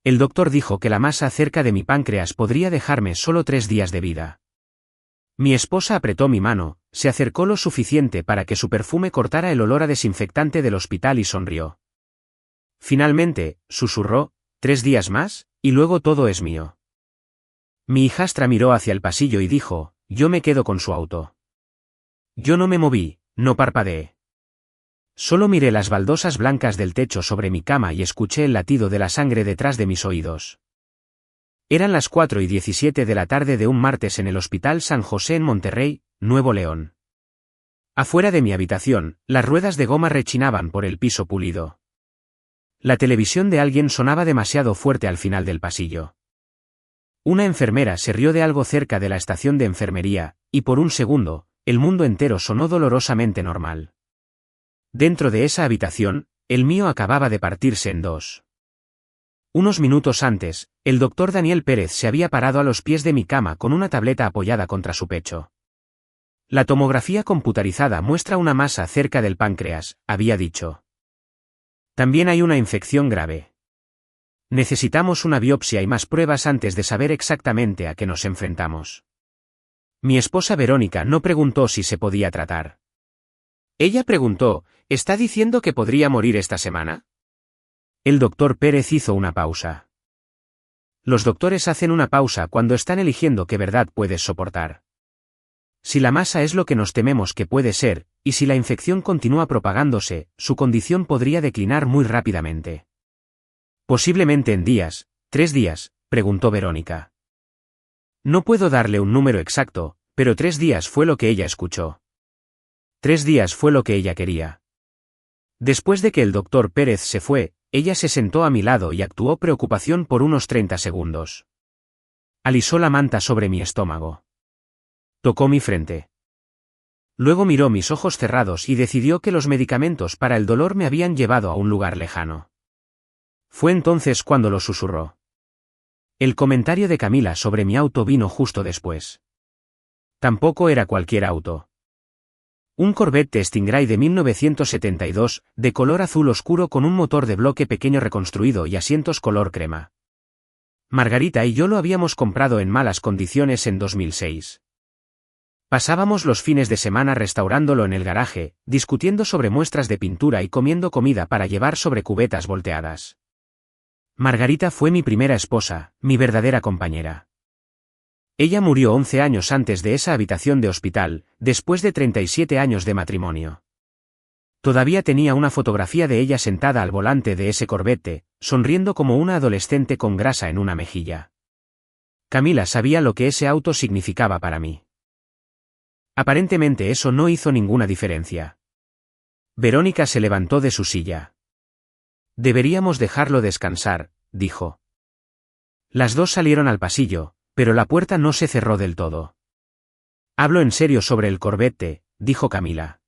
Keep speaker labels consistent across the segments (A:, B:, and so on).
A: El doctor dijo que la masa cerca de mi páncreas podría dejarme solo 3 días de vida. Mi esposa apretó mi mano, se acercó lo suficiente para que su perfume cortara el olor a desinfectante del hospital y sonrió. Finalmente, susurró, 3 días más, y luego todo es mío. Mi hijastra miró hacia el pasillo y dijo, yo me quedo con su auto. Yo no me moví, no parpadeé. Solo miré las baldosas blancas del techo sobre mi cama y escuché el latido de la sangre detrás de mis oídos. Eran las 4:17 de la tarde de un martes en el Hospital San José en Monterrey, Nuevo León. Afuera de mi habitación, las ruedas de goma rechinaban por el piso pulido. La televisión de alguien sonaba demasiado fuerte al final del pasillo. Una enfermera se rió de algo cerca de la estación de enfermería, y por un segundo, el mundo entero sonó dolorosamente normal. Dentro de esa habitación, el mío acababa de partirse en dos. Unos minutos antes, el doctor Daniel Pérez se había parado a los pies de mi cama con una tableta apoyada contra su pecho. La tomografía computarizada muestra una masa cerca del páncreas, había dicho. También hay una infección grave. Necesitamos una biopsia y más pruebas antes de saber exactamente a qué nos enfrentamos. Mi esposa Verónica no preguntó si se podía tratar. Ella preguntó, ¿está diciendo que podría morir esta semana? El doctor Pérez hizo una pausa. Los doctores hacen una pausa cuando están eligiendo qué verdad puedes soportar. Si la masa es lo que nos tememos que puede ser, y si la infección continúa propagándose, su condición podría declinar muy rápidamente. Posiblemente en días, 3 días, preguntó Verónica. No puedo darle un número exacto, pero 3 días fue lo que ella escuchó. 3 días fue lo que ella quería. Después de que el doctor Pérez se fue, ella se sentó a mi lado y actuó preocupación por unos 30 segundos. Alisó la manta sobre mi estómago. Tocó mi frente. Luego miró mis ojos cerrados y decidió que los medicamentos para el dolor me habían llevado a un lugar lejano. Fue entonces cuando lo susurró. El comentario de Camila sobre mi auto vino justo después. Tampoco era cualquier auto. Un Corvette Stingray de 1972, de color azul oscuro con un motor de bloque pequeño reconstruido y asientos color crema. Margarita y yo lo habíamos comprado en malas condiciones en 2006. Pasábamos los fines de semana restaurándolo en el garaje, discutiendo sobre muestras de pintura y comiendo comida para llevar sobre cubetas volteadas. Margarita fue mi primera esposa, mi verdadera compañera. Ella murió 11 años antes de esa habitación de hospital, después de 37 años de matrimonio. Todavía tenía una fotografía de ella sentada al volante de ese Corvette, sonriendo como una adolescente con grasa en una mejilla. Camila sabía lo que ese auto significaba para mí. Aparentemente eso no hizo ninguna diferencia. Verónica se levantó de su silla. Deberíamos dejarlo descansar, dijo. Las dos salieron al pasillo, pero la puerta no se cerró del todo. Hablo en serio sobre el Corvette, dijo Camila.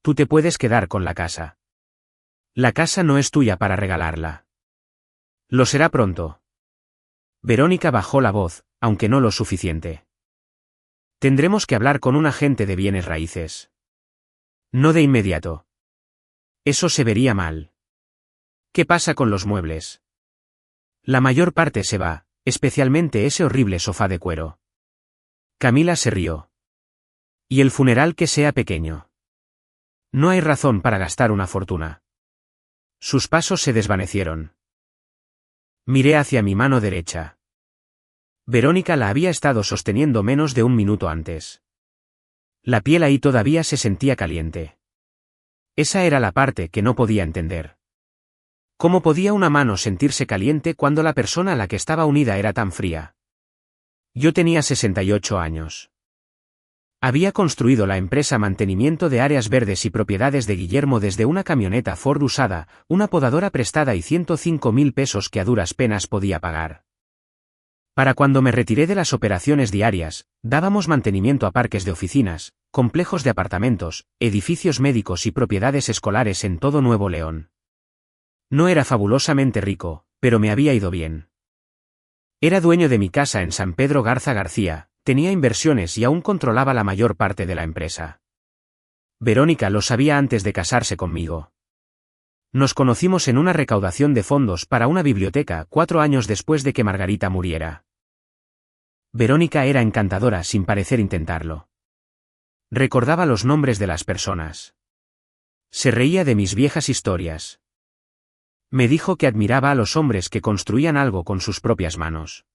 A: Tú te puedes quedar con la casa. La casa no es tuya para regalarla. Lo será pronto. Verónica bajó la voz, aunque no lo suficiente. Tendremos que hablar con un agente de bienes raíces. No de inmediato. Eso se vería mal. ¿Qué pasa con los muebles? La mayor parte se va, especialmente ese horrible sofá de cuero. Camila se rió. Y el funeral que sea pequeño. No hay razón para gastar una fortuna. Sus pasos se desvanecieron. Miré hacia mi mano derecha. Verónica la había estado sosteniendo menos de un minuto antes. La piel ahí todavía se sentía caliente. Esa era la parte que no podía entender. ¿Cómo podía una mano sentirse caliente cuando la persona a la que estaba unida era tan fría? Yo tenía 68 años. Había construido la empresa Mantenimiento de Áreas Verdes y Propiedades de Guillermo desde una camioneta Ford usada, una podadora prestada y 105.000 pesos que a duras penas podía pagar. Para cuando me retiré de las operaciones diarias, dábamos mantenimiento a parques de oficinas, complejos de apartamentos, edificios médicos y propiedades escolares en todo Nuevo León. No era fabulosamente rico, pero me había ido bien. Era dueño de mi casa en San Pedro Garza García, tenía inversiones y aún controlaba la mayor parte de la empresa. Verónica lo sabía antes de casarse conmigo. Nos conocimos en una recaudación de fondos para una biblioteca 4 años después de que Margarita muriera. Verónica era encantadora sin parecer intentarlo. Recordaba los nombres de las personas. Se reía de mis viejas historias. Me dijo que admiraba a los hombres que construían algo con sus propias manos.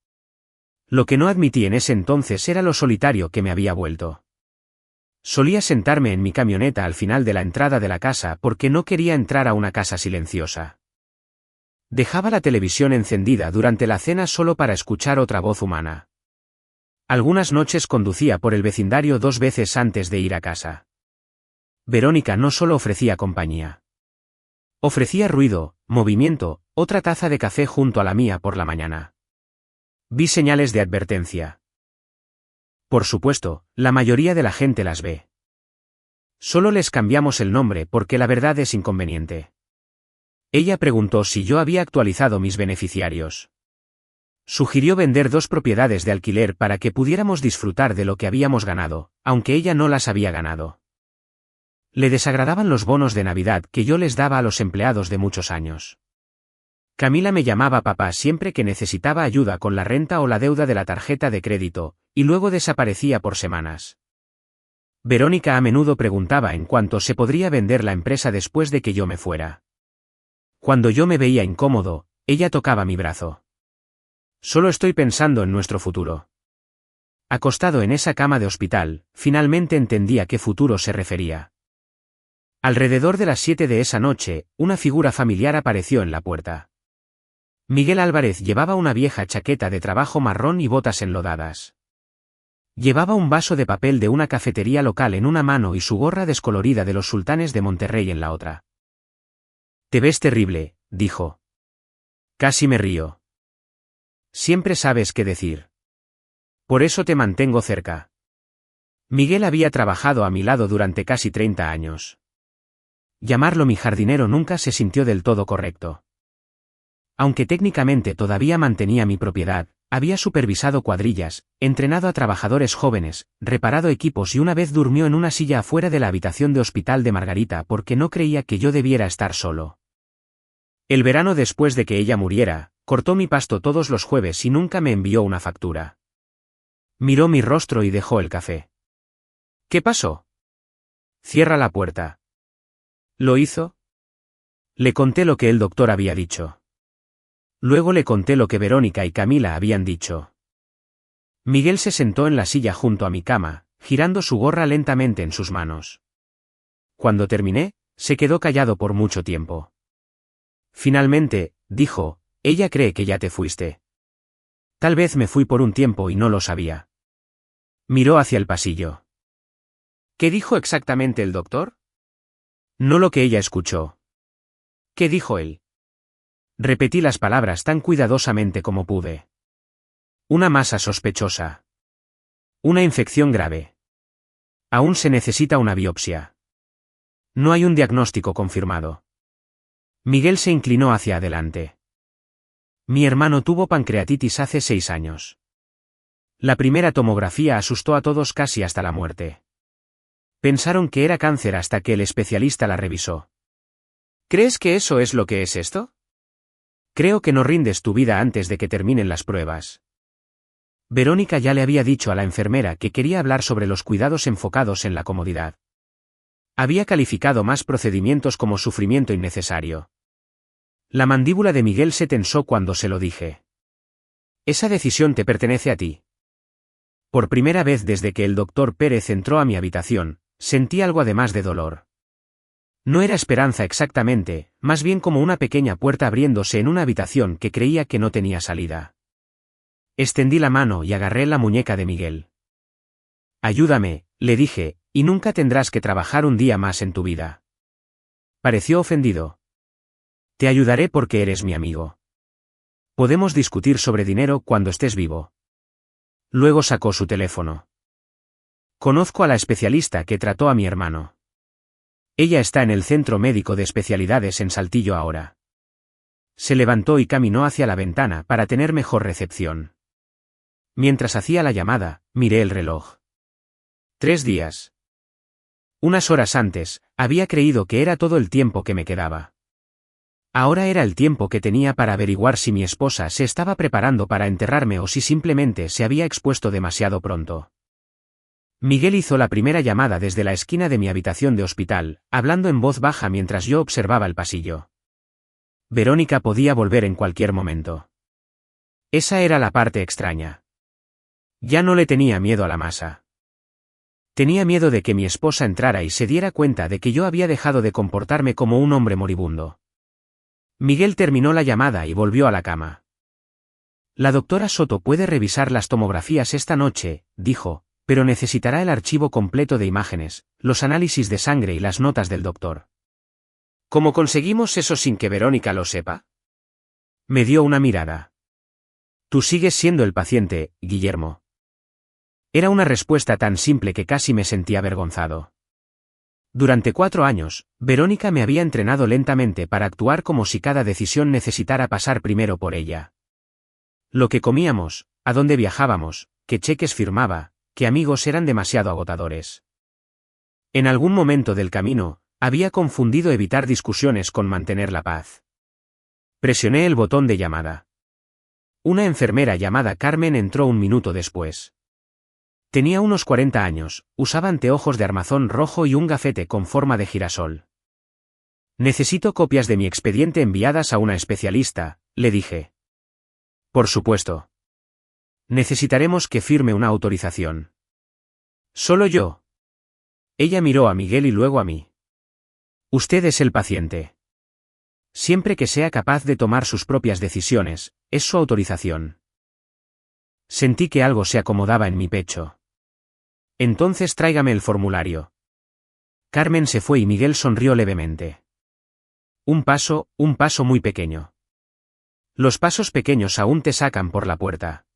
A: Lo que no admití en ese entonces era lo solitario que me había vuelto. Solía sentarme en mi camioneta al final de la entrada de la casa porque no quería entrar a una casa silenciosa. Dejaba la televisión encendida durante la cena solo para escuchar otra voz humana. Algunas noches conducía por el vecindario 2 veces antes de ir a casa. Verónica no solo ofrecía compañía. Ofrecía ruido, movimiento, otra taza de café junto a la mía por la mañana. Vi señales de advertencia. Por supuesto, la mayoría de la gente las ve. Solo les cambiamos el nombre porque la verdad es inconveniente. Ella preguntó si yo había actualizado mis beneficiarios. Sugirió vender 2 propiedades de alquiler para que pudiéramos disfrutar de lo que habíamos ganado, aunque ella no las había ganado. Le desagradaban los bonos de Navidad que yo les daba a los empleados de muchos años. Camila me llamaba papá siempre que necesitaba ayuda con la renta o la deuda de la tarjeta de crédito, y luego desaparecía por semanas. Verónica a menudo preguntaba en cuánto se podría vender la empresa después de que yo me fuera. Cuando yo me veía incómodo, ella tocaba mi brazo. Solo estoy pensando en nuestro futuro. Acostado en esa cama de hospital, finalmente entendí a qué futuro se refería. Alrededor de las 7 de esa noche, una figura familiar apareció en la puerta. Miguel Álvarez llevaba una vieja chaqueta de trabajo marrón y botas enlodadas. Llevaba un vaso de papel de una cafetería local en una mano y su gorra descolorida de los Sultanes de Monterrey en la otra. «Te ves terrible», dijo. Casi me río. Siempre sabes qué decir. Por eso te mantengo cerca. Miguel había trabajado a mi lado durante casi 30 años. Llamarlo mi jardinero nunca se sintió del todo correcto. Aunque técnicamente todavía mantenía mi propiedad, había supervisado cuadrillas, entrenado a trabajadores jóvenes, reparado equipos y una vez durmió en una silla afuera de la habitación de hospital de Margarita porque no creía que yo debiera estar solo. El verano después de que ella muriera, cortó mi pasto todos los jueves y nunca me envió una factura. Miró mi rostro y dejó el café. ¿Qué pasó? Cierra la puerta. ¿Lo hizo? Le conté lo que el doctor había dicho. Luego le conté lo que Verónica y Camila habían dicho. Miguel se sentó en la silla junto a mi cama, girando su gorra lentamente en sus manos. Cuando terminé, se quedó callado por mucho tiempo. Finalmente, dijo, ella cree que ya te fuiste. Tal vez me fui por un tiempo y no lo sabía. Miró hacia el pasillo. ¿Qué dijo exactamente el doctor? No lo que ella escuchó. ¿Qué dijo él? Repetí las palabras tan cuidadosamente como pude. Una masa sospechosa. Una infección grave. Aún se necesita una biopsia. No hay un diagnóstico confirmado. Miguel se inclinó hacia adelante. Mi hermano tuvo pancreatitis hace 6 años. La primera tomografía asustó a todos casi hasta la muerte. Pensaron que era cáncer hasta que el especialista la revisó. ¿Crees que eso es lo que es esto? Creo que no rindes tu vida antes de que terminen las pruebas. Verónica ya le había dicho a la enfermera que quería hablar sobre los cuidados enfocados en la comodidad. Había calificado más procedimientos como sufrimiento innecesario. La mandíbula de Miguel se tensó cuando se lo dije. Esa decisión te pertenece a ti. Por primera vez desde que el doctor Pérez entró a mi habitación, sentí algo además de dolor. No era esperanza exactamente, más bien como una pequeña puerta abriéndose en una habitación que creía que no tenía salida. Extendí la mano y agarré la muñeca de Miguel. Ayúdame, le dije, y nunca tendrás que trabajar un día más en tu vida. Pareció ofendido. Te ayudaré porque eres mi amigo. Podemos discutir sobre dinero cuando estés vivo. Luego sacó su teléfono. Conozco a la especialista que trató a mi hermano. Ella está en el Centro Médico de Especialidades en Saltillo ahora. Se levantó y caminó hacia la ventana para tener mejor recepción. Mientras hacía la llamada, miré el reloj. 3 días. Unas horas antes, había creído que era todo el tiempo que me quedaba. Ahora era el tiempo que tenía para averiguar si mi esposa se estaba preparando para enterrarme o si simplemente se había expuesto demasiado pronto. Miguel hizo la primera llamada desde la esquina de mi habitación de hospital, hablando en voz baja mientras yo observaba el pasillo. Verónica podía volver en cualquier momento. Esa era la parte extraña. Ya no le tenía miedo a la masa. Tenía miedo de que mi esposa entrara y se diera cuenta de que yo había dejado de comportarme como un hombre moribundo. Miguel terminó la llamada y volvió a la cama. La doctora Soto puede revisar las tomografías esta noche, dijo, pero necesitará el archivo completo de imágenes, los análisis de sangre y las notas del doctor. ¿Cómo conseguimos eso sin que Verónica lo sepa? Me dio una mirada. Tú sigues siendo el paciente, Guillermo. Era una respuesta tan simple que casi me sentí avergonzado. Durante 4 años, Verónica me había entrenado lentamente para actuar como si cada decisión necesitara pasar primero por ella. Lo que comíamos, a dónde viajábamos, qué cheques firmaba, qué amigos eran demasiado agotadores. En algún momento del camino, había confundido evitar discusiones con mantener la paz. Presioné el botón de llamada. Una enfermera llamada Carmen entró un minuto después. Tenía unos 40 años, usaba anteojos de armazón rojo y un gafete con forma de girasol. Necesito copias de mi expediente enviadas a una especialista, le dije. Por supuesto. Necesitaremos que firme una autorización. ¿Solo yo? Ella miró a Miguel y luego a mí. Usted es el paciente. Siempre que sea capaz de tomar sus propias decisiones, es su autorización. Sentí que algo se acomodaba en mi pecho. Entonces tráigame el formulario. Carmen se fue y Miguel sonrió levemente. Un paso muy pequeño. Los pasos pequeños aún te sacan por la puerta.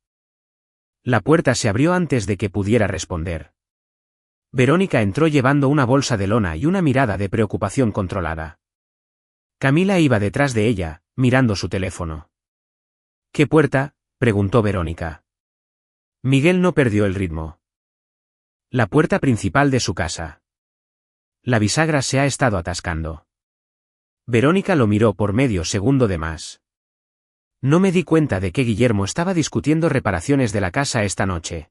A: La puerta se abrió antes de que pudiera responder. Verónica entró llevando una bolsa de lona y una mirada de preocupación controlada. Camila iba detrás de ella, mirando su teléfono. ¿Qué puerta?, preguntó Verónica. Miguel no perdió el ritmo. La puerta principal de su casa. La bisagra se ha estado atascando. Verónica lo miró por medio segundo de más. No me di cuenta de que Guillermo estaba discutiendo reparaciones de la casa esta noche.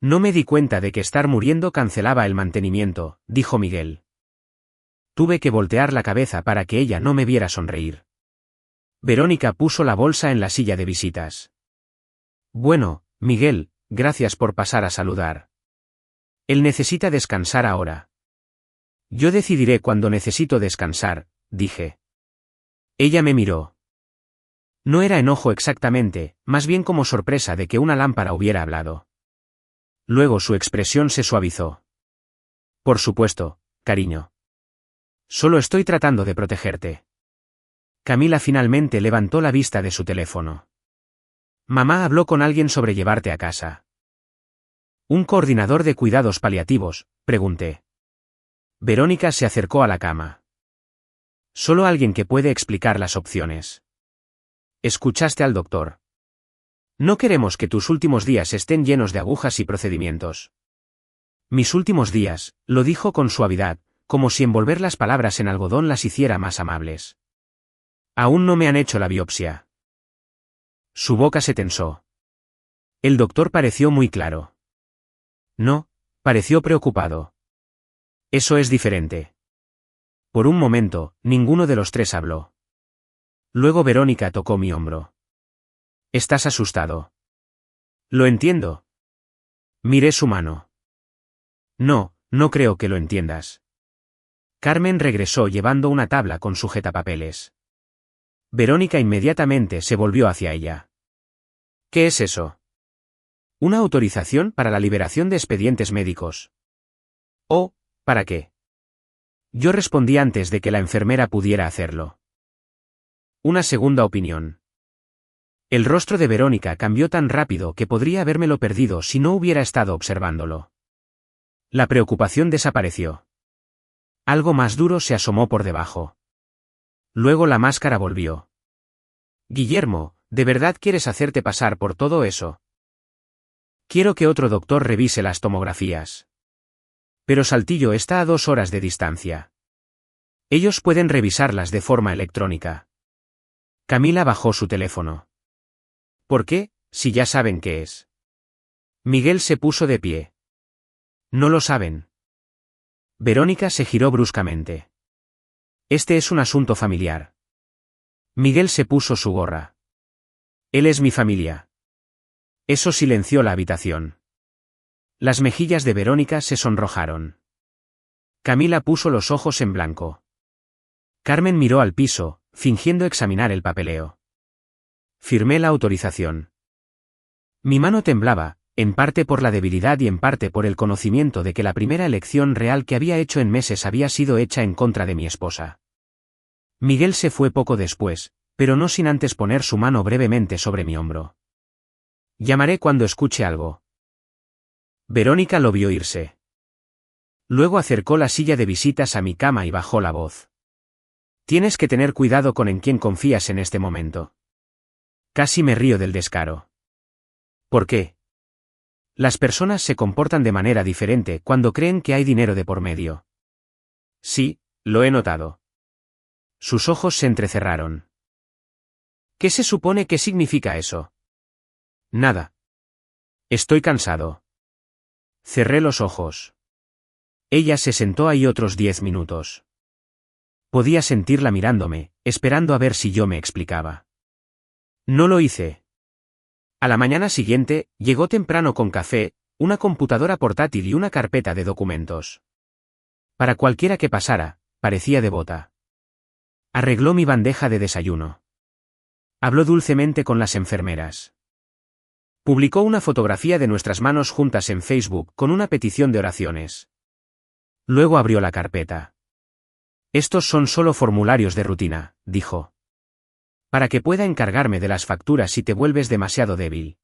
A: No me di cuenta de que estar muriendo cancelaba el mantenimiento, dijo Miguel. Tuve que voltear la cabeza para que ella no me viera sonreír. Verónica puso la bolsa en la silla de visitas. Bueno, Miguel, gracias por pasar a saludar. Él necesita descansar ahora. Yo decidiré cuándo necesito descansar, dije. Ella me miró. No era enojo exactamente, más bien como sorpresa de que una lámpara hubiera hablado. Luego su expresión se suavizó. Por supuesto, cariño. Solo estoy tratando de protegerte. Camila finalmente levantó la vista de su teléfono. Mamá habló con alguien sobre llevarte a casa. ¿Un coordinador de cuidados paliativos?, pregunté. Verónica se acercó a la cama. Solo alguien que puede explicar las opciones. ¿Escuchaste al doctor? No queremos que tus últimos días estén llenos de agujas y procedimientos. Mis últimos días, lo dijo con suavidad, como si envolver las palabras en algodón las hiciera más amables. Aún no me han hecho la biopsia. Su boca se tensó. El doctor pareció muy claro. No, pareció preocupado. Eso es diferente. Por un momento, ninguno de los tres habló. Luego Verónica tocó mi hombro. ¿Estás asustado? Lo entiendo. Miré su mano. No, no creo que lo entiendas. Carmen regresó llevando una tabla con sujetapapeles. Verónica inmediatamente se volvió hacia ella. ¿Qué es eso? Una autorización para la liberación de expedientes médicos. ¿Oh, para qué? Yo respondí antes de que la enfermera pudiera hacerlo. Una segunda opinión. El rostro de Verónica cambió tan rápido que podría habérmelo perdido si no hubiera estado observándolo. La preocupación desapareció. Algo más duro se asomó por debajo. Luego la máscara volvió. Guillermo, ¿de verdad quieres hacerte pasar por todo eso? Quiero que otro doctor revise las tomografías. Pero Saltillo está a 2 horas de distancia. Ellos pueden revisarlas de forma electrónica. Camila bajó su teléfono. ¿Por qué, si ya saben qué es? Miguel se puso de pie. No lo saben. Verónica se giró bruscamente. Este es un asunto familiar. Miguel se puso su gorra. Él es mi familia. Eso silenció la habitación. Las mejillas de Verónica se sonrojaron. Camila puso los ojos en blanco. Carmen miró al piso, fingiendo examinar el papeleo. Firmé la autorización. Mi mano temblaba, en parte por la debilidad y en parte por el conocimiento de que la primera elección real que había hecho en meses había sido hecha en contra de mi esposa. Miguel se fue poco después, pero no sin antes poner su mano brevemente sobre mi hombro. Llamaré cuando escuche algo. Verónica lo vio irse. Luego acercó la silla de visitas a mi cama y bajó la voz. Tienes que tener cuidado con en quién confías en este momento. Casi me río del descaro. ¿Por qué? Las personas se comportan de manera diferente cuando creen que hay dinero de por medio. Sí, lo he notado. Sus ojos se entrecerraron. ¿Qué se supone que significa eso? Nada. Estoy cansado. Cerré los ojos. Ella se sentó ahí otros 10 minutos. Podía sentirla mirándome, esperando a ver si yo me explicaba. No lo hice. A la mañana siguiente, llegó temprano con café, una computadora portátil y una carpeta de documentos. Para cualquiera que pasara, parecía devota. Arregló mi bandeja de desayuno. Habló dulcemente con las enfermeras. Publicó una fotografía de nuestras manos juntas en Facebook con una petición de oraciones. Luego abrió la carpeta. Estos son solo formularios de rutina, dijo. Para que pueda encargarme de las facturas si te vuelves demasiado débil.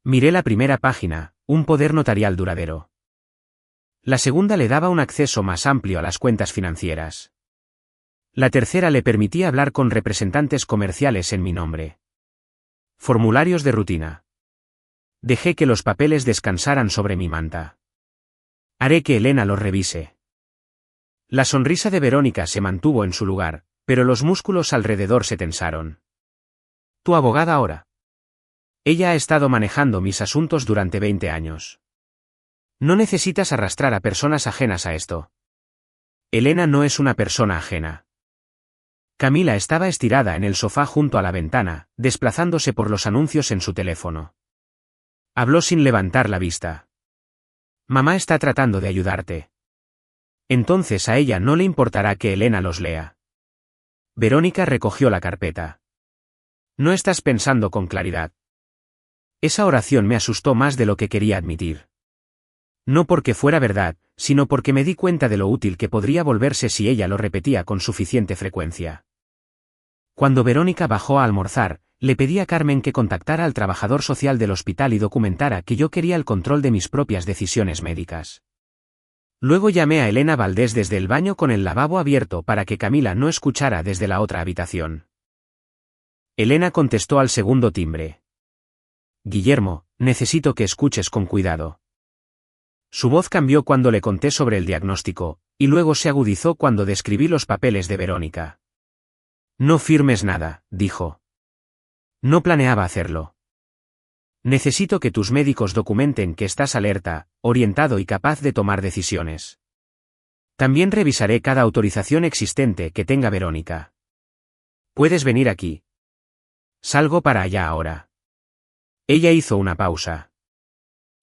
A: Miré la primera página, un poder notarial duradero. La segunda le daba un acceso más amplio a las cuentas financieras. La tercera le permitía hablar con representantes comerciales en mi nombre. Formularios de rutina. Dejé que los papeles descansaran sobre mi manta. Haré que Elena los revise. La sonrisa de Verónica se mantuvo en su lugar, pero los músculos alrededor se tensaron. ¿Tu abogada ahora? Ella ha estado manejando mis asuntos durante 20 años. No necesitas arrastrar a personas ajenas a esto. Elena no es una persona ajena. Camila estaba estirada en el sofá junto a la ventana, desplazándose por los anuncios en su teléfono. Habló sin levantar la vista. Mamá está tratando de ayudarte. Entonces a ella no le importará que Elena los lea. Verónica recogió la carpeta. No estás pensando con claridad. Esa oración me asustó más de lo que quería admitir. No porque fuera verdad, sino porque me di cuenta de lo útil que podría volverse si ella lo repetía con suficiente frecuencia. Cuando Verónica bajó a almorzar, le pedí a Carmen que contactara al trabajador social del hospital y documentara que yo quería el control de mis propias decisiones médicas. Luego llamé a Elena Valdés desde el baño con el lavabo abierto para que Camila no escuchara desde la otra habitación. Elena contestó al segundo timbre. Guillermo, necesito que escuches con cuidado. Su voz cambió cuando le conté sobre el diagnóstico, y luego se agudizó cuando describí los papeles de Verónica. No firmes nada, dijo. No planeaba hacerlo. Necesito que tus médicos documenten que estás alerta, orientado y capaz de tomar decisiones. También revisaré cada autorización existente que tenga Verónica. Puedes venir aquí. Salgo para allá ahora. Ella hizo una pausa.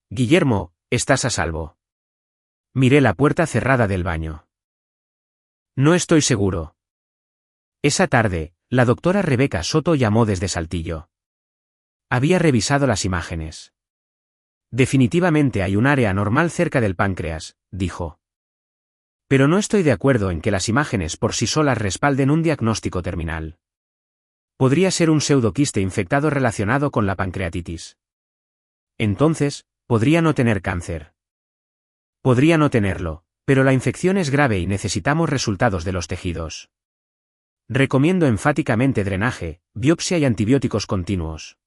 A: Guillermo, estás a salvo. Miré la puerta cerrada del baño. No estoy seguro. Esa tarde, la doctora Rebeca Soto llamó desde Saltillo. Había revisado las imágenes. Definitivamente hay un área anormal cerca del páncreas, dijo. Pero no estoy de acuerdo en que las imágenes por sí solas respalden un diagnóstico terminal. Podría ser un pseudoquiste infectado relacionado con la pancreatitis. Entonces, podría no tener cáncer. Podría no tenerlo, pero la infección es grave y necesitamos resultados de los tejidos. Recomiendo enfáticamente drenaje, biopsia y antibióticos continuos.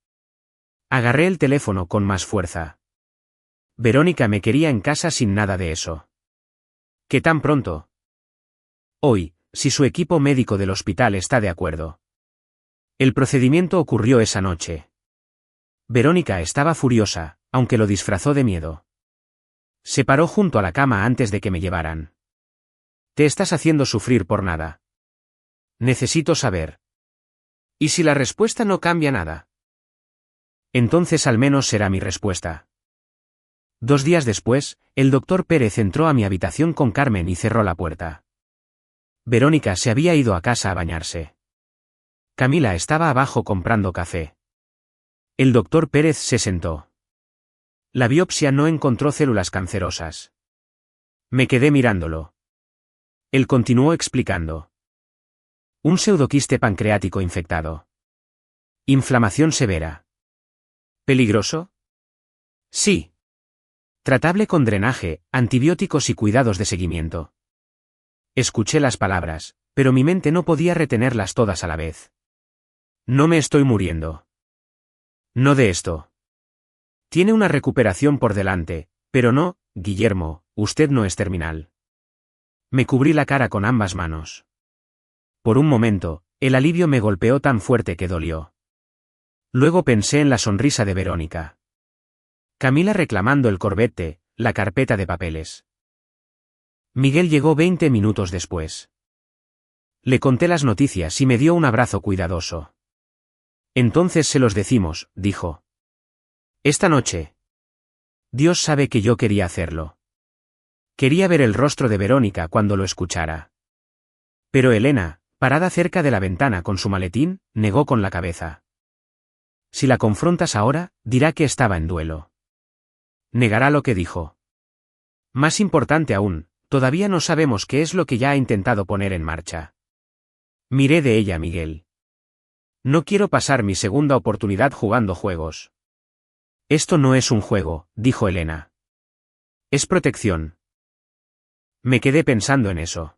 A: Agarré el teléfono con más fuerza. Verónica me quería en casa sin nada de eso. ¿Qué tan pronto? Hoy, si su equipo médico del hospital está de acuerdo. El procedimiento ocurrió esa noche. Verónica estaba furiosa, aunque lo disfrazó de miedo. Se paró junto a la cama antes de que me llevaran. Te estás haciendo sufrir por nada. Necesito saber. ¿Y si la respuesta no cambia nada? Entonces al menos será mi respuesta. 2 días después, el doctor Pérez entró a mi habitación con Carmen y cerró la puerta. Verónica se había ido a casa a bañarse. Camila estaba abajo comprando café. El doctor Pérez se sentó. La biopsia no encontró células cancerosas. Me quedé mirándolo. Él continuó explicando. Un pseudoquiste pancreático infectado. Inflamación severa. ¿Peligroso? Sí. Tratable con drenaje, antibióticos y cuidados de seguimiento. Escuché las palabras, pero mi mente no podía retenerlas todas a la vez. No me estoy muriendo. No de esto. Tiene una recuperación por delante, pero no, Guillermo, usted no es terminal. Me cubrí la cara con ambas manos. Por un momento, el alivio me golpeó tan fuerte que dolió. Luego pensé en la sonrisa de Verónica. Camila reclamando el corbete, la carpeta de papeles. Miguel llegó 20 minutos después. Le conté las noticias y me dio un abrazo cuidadoso. Entonces se los decimos, dijo. Esta noche. Dios sabe que yo quería hacerlo. Quería ver el rostro de Verónica cuando lo escuchara. Pero Elena, parada cerca de la ventana con su maletín, negó con la cabeza. Si la confrontas ahora, dirá que estaba en duelo. Negará lo que dijo. Más importante aún, todavía no sabemos qué es lo que ya ha intentado poner en marcha. Miré de ella a Miguel. No quiero pasar mi segunda oportunidad jugando juegos. Esto no es un juego, dijo Elena. Es protección. Me quedé pensando en eso.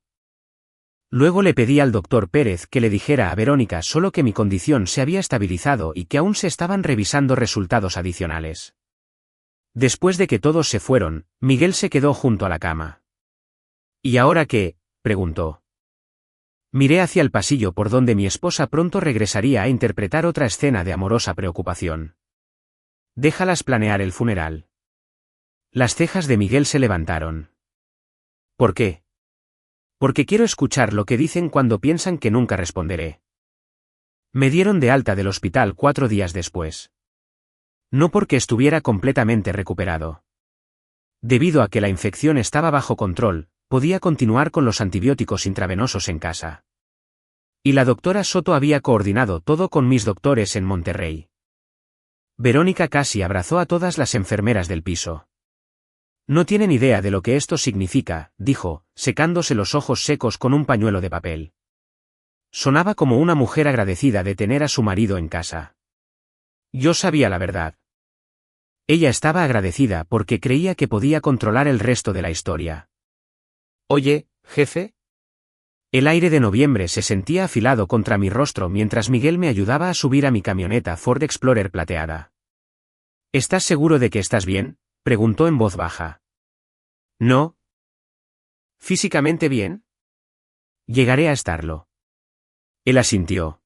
A: Luego le pedí al doctor Pérez que le dijera a Verónica solo que mi condición se había estabilizado y que aún se estaban revisando resultados adicionales. Después de que todos se fueron, Miguel se quedó junto a la cama. ¿Y ahora qué?, preguntó. Miré hacia el pasillo por donde mi esposa pronto regresaría a interpretar otra escena de amorosa preocupación. Déjalas planear el funeral. Las cejas de Miguel se levantaron. ¿Por qué? Porque quiero escuchar lo que dicen cuando piensan que nunca responderé. Me dieron de alta del hospital 4 días después. No porque estuviera completamente recuperado. Debido a que la infección estaba bajo control, podía continuar con los antibióticos intravenosos en casa. Y la doctora Soto había coordinado todo con mis doctores en Monterrey. Verónica casi abrazó a todas las enfermeras del piso. No tienen idea de lo que esto significa, dijo, secándose los ojos secos con un pañuelo de papel. Sonaba como una mujer agradecida de tener a su marido en casa. Yo sabía la verdad. Ella estaba agradecida porque creía que podía controlar el resto de la historia. Oye, jefe. El aire de noviembre se sentía afilado contra mi rostro mientras Miguel me ayudaba a subir a mi camioneta Ford Explorer plateada. ¿Estás seguro de que estás bien?, preguntó en voz baja. ¿No? ¿Físicamente bien? Llegaré a estarlo. Él asintió.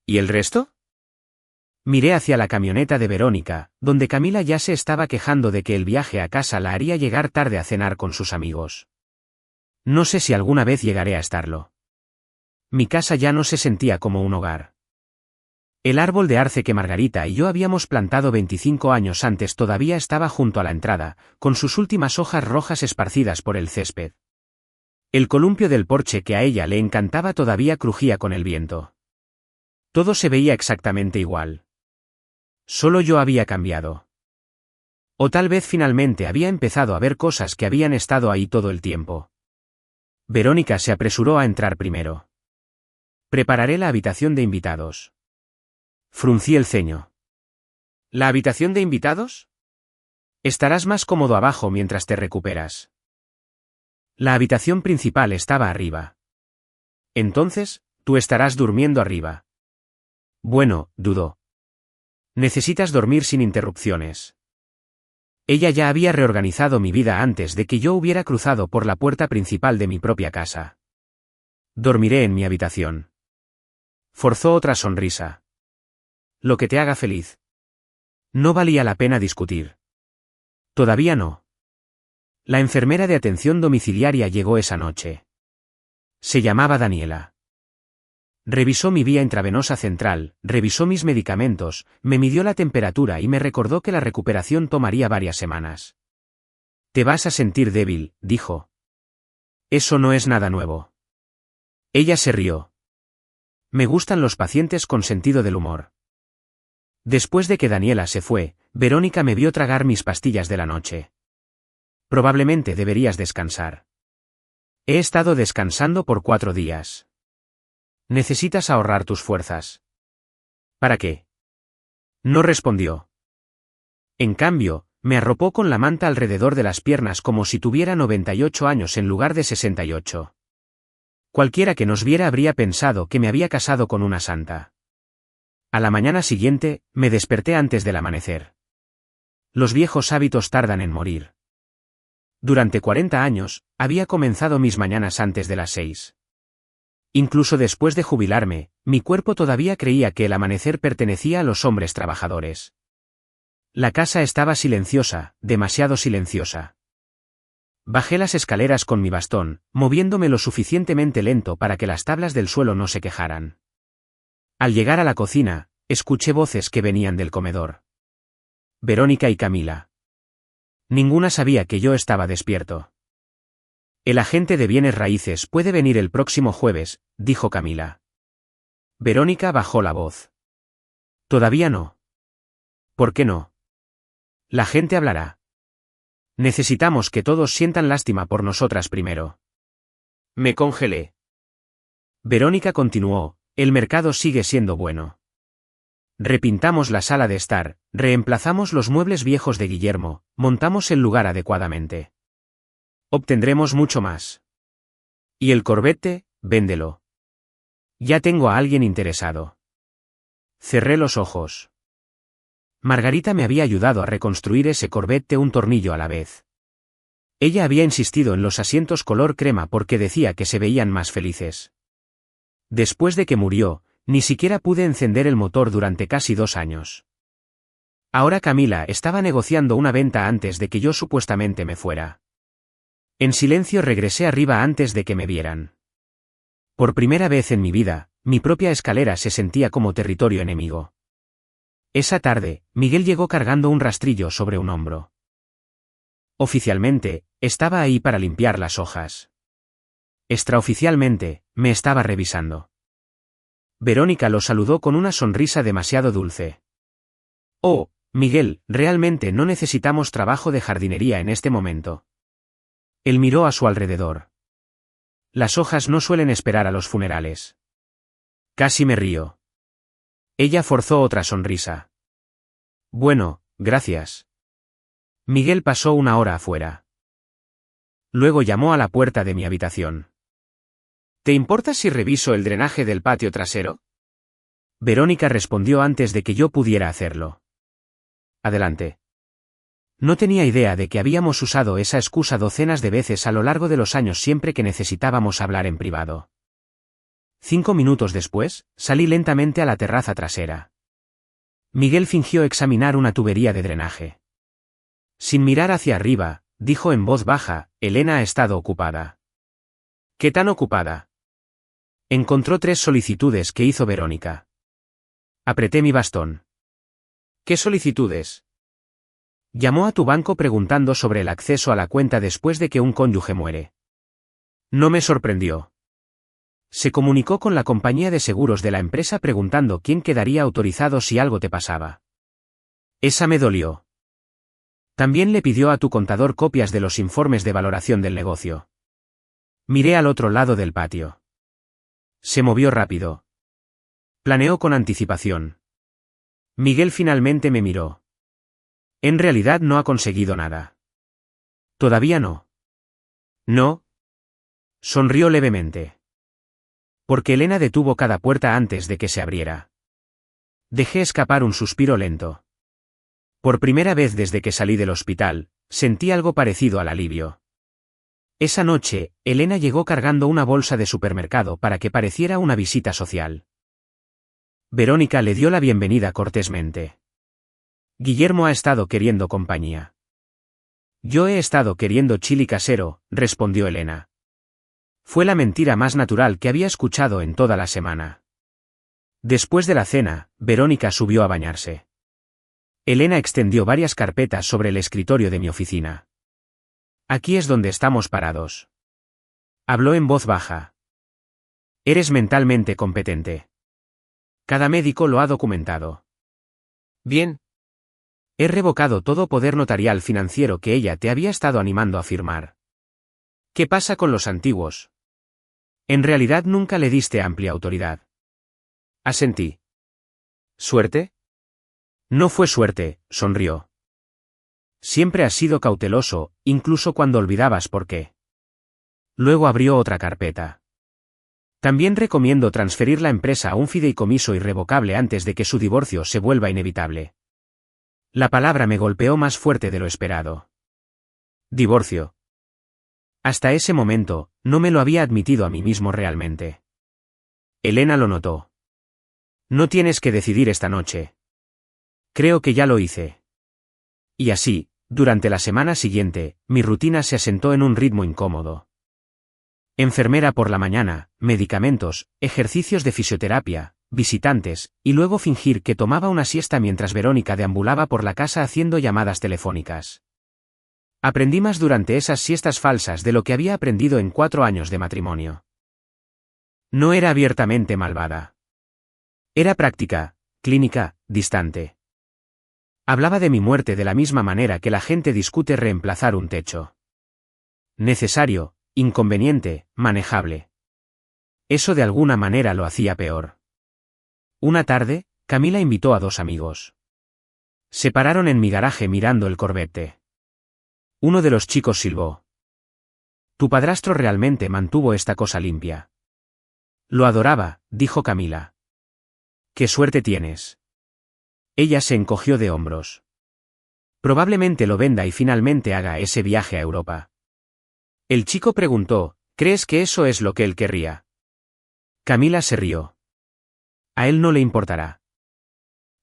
A: ¿Y el resto? Miré hacia la camioneta de Verónica, donde Camila ya se estaba quejando de que el viaje a casa la haría llegar tarde a cenar con sus amigos. No sé si alguna vez llegaré a estarlo. Mi casa ya no se sentía como un hogar. El árbol de arce que Margarita y yo habíamos plantado 25 años antes todavía estaba junto a la entrada, con sus últimas hojas rojas esparcidas por el césped. El columpio del porche que a ella le encantaba todavía crujía con el viento. Todo se veía exactamente igual. Solo yo había cambiado. O tal vez finalmente había empezado a ver cosas que habían estado ahí todo el tiempo. Verónica se apresuró a entrar primero. Prepararé la habitación de invitados. Fruncí el ceño. ¿La habitación de invitados? Estarás más cómodo abajo mientras te recuperas. La habitación principal estaba arriba. Entonces, tú estarás durmiendo arriba. Bueno, dudó. Necesitas dormir sin interrupciones. Ella ya había reorganizado mi vida antes de que yo hubiera cruzado por la puerta principal de mi propia casa. Dormiré en mi habitación. Forzó otra sonrisa. Lo que te haga feliz. No valía la pena discutir. Todavía no. La enfermera de atención domiciliaria llegó esa noche. Se llamaba Daniela. Revisó mi vía intravenosa central, revisó mis medicamentos, me midió la temperatura y me recordó que la recuperación tomaría varias semanas. Te vas a sentir débil, dijo. Eso no es nada nuevo. Ella se rió. Me gustan los pacientes con sentido del humor. Después de que Daniela se fue, Verónica me vio tragar mis pastillas de la noche. Probablemente deberías descansar. He estado descansando por 4 días. Necesitas ahorrar tus fuerzas. ¿Para qué? No respondió. En cambio, me arropó con la manta alrededor de las piernas como si tuviera 98 años en lugar de 68. Cualquiera que nos viera habría pensado que me había casado con una santa. A la mañana siguiente, me desperté antes del amanecer. Los viejos hábitos tardan en morir. Durante 40 años, había comenzado mis mañanas antes de las 6. Incluso después de jubilarme, mi cuerpo todavía creía que el amanecer pertenecía a los hombres trabajadores. La casa estaba silenciosa, demasiado silenciosa. Bajé las escaleras con mi bastón, moviéndome lo suficientemente lento para que las tablas del suelo no se quejaran. Al llegar a la cocina, escuché voces que venían del comedor. Verónica y Camila. Ninguna sabía que yo estaba despierto. El agente de bienes raíces puede venir el próximo jueves, dijo Camila. Verónica bajó la voz. Todavía no. ¿Por qué no? La gente hablará. Necesitamos que todos sientan lástima por nosotras primero. Me congelé. Verónica continuó, el mercado sigue siendo bueno. Repintamos la sala de estar, reemplazamos los muebles viejos de Guillermo, montamos el lugar adecuadamente. Obtendremos mucho más. Y el Corvette, véndelo. Ya tengo a alguien interesado. Cerré los ojos. Margarita me había ayudado a reconstruir ese Corvette un tornillo a la vez. Ella había insistido en los asientos color crema porque decía que se veían más felices. Después de que murió, ni siquiera pude encender el motor durante casi 2 años. Ahora Camila estaba negociando una venta antes de que yo supuestamente me fuera. En silencio regresé arriba antes de que me vieran. Por primera vez en mi vida, mi propia escalera se sentía como territorio enemigo. Esa tarde, Miguel llegó cargando un rastrillo sobre un hombro. Oficialmente, estaba ahí para limpiar las hojas. Extraoficialmente, me estaba revisando. Verónica lo saludó con una sonrisa demasiado dulce. Oh, Miguel, realmente no necesitamos trabajo de jardinería en este momento. Él miró a su alrededor. Las hojas no suelen esperar a los funerales. Casi me río. Ella forzó otra sonrisa. Bueno, gracias. Miguel pasó 1 hora afuera. Luego llamó a la puerta de mi habitación. ¿Te importa si reviso el drenaje del patio trasero? Verónica respondió antes de que yo pudiera hacerlo. Adelante. No tenía idea de que habíamos usado esa excusa docenas de veces a lo largo de los años siempre que necesitábamos hablar en privado. 5 minutos después, salí lentamente a la terraza trasera. Miguel fingió examinar una tubería de drenaje. Sin mirar hacia arriba, dijo en voz baja, Elena ha estado ocupada. ¿Qué tan ocupada? Encontró 3 solicitudes que hizo Verónica. Apreté mi bastón. ¿Qué solicitudes? Llamó a tu banco preguntando sobre el acceso a la cuenta después de que un cónyuge muere. No me sorprendió. Se comunicó con la compañía de seguros de la empresa preguntando quién quedaría autorizado si algo te pasaba. Esa me dolió. También le pidió a tu contador copias de los informes de valoración del negocio. Miré al otro lado del patio. Se movió rápido. Planeó con anticipación. Miguel finalmente me miró. En realidad no ha conseguido nada. Todavía no. No. Sonrió levemente. Porque Elena detuvo cada puerta antes de que se abriera. Dejé escapar un suspiro lento. Por primera vez desde que salí del hospital, sentí algo parecido al alivio. Esa noche, Elena llegó cargando una bolsa de supermercado para que pareciera una visita social. Verónica le dio la bienvenida cortésmente. Guillermo ha estado queriendo compañía. Yo he estado queriendo chili casero, respondió Elena. Fue la mentira más natural que había escuchado en toda la semana. Después de la cena, Verónica subió a bañarse. Elena extendió varias carpetas sobre el escritorio de mi oficina. Aquí es donde estamos parados. Habló en voz baja. Eres mentalmente competente. Cada médico lo ha documentado. Bien. He revocado todo poder notarial financiero que ella te había estado animando a firmar. ¿Qué pasa con los antiguos? En realidad nunca le diste amplia autoridad. Asentí. ¿Suerte? No fue suerte, sonrió. Siempre has sido cauteloso, incluso cuando olvidabas por qué. Luego abrió otra carpeta. También recomiendo transferir la empresa a un fideicomiso irrevocable antes de que su divorcio se vuelva inevitable. La palabra me golpeó más fuerte de lo esperado. Divorcio. Hasta ese momento, no me lo había admitido a mí mismo realmente. Elena lo notó. No tienes que decidir esta noche. Creo que ya lo hice. Y así, durante la semana siguiente, mi rutina se asentó en un ritmo incómodo. Enfermera por la mañana, medicamentos, ejercicios de fisioterapia, visitantes, y luego fingir que tomaba una siesta mientras Verónica deambulaba por la casa haciendo llamadas telefónicas. Aprendí más durante esas siestas falsas de lo que había aprendido en 4 años de matrimonio. No era abiertamente malvada. Era práctica, clínica, distante. Hablaba de mi muerte de la misma manera que la gente discute reemplazar un techo. Necesario, inconveniente, manejable. Eso de alguna manera lo hacía peor. Una tarde, Camila invitó a 2 amigos. Se pararon en mi garaje mirando el Corvette. Uno de los chicos silbó. Tu padrastro realmente mantuvo esta cosa limpia. Lo adoraba, dijo Camila. Qué suerte tienes. Ella se encogió de hombros. Probablemente lo venda y finalmente haga ese viaje a Europa. El chico preguntó, ¿crees que eso es lo que él querría? Camila se rió. A él no le importará.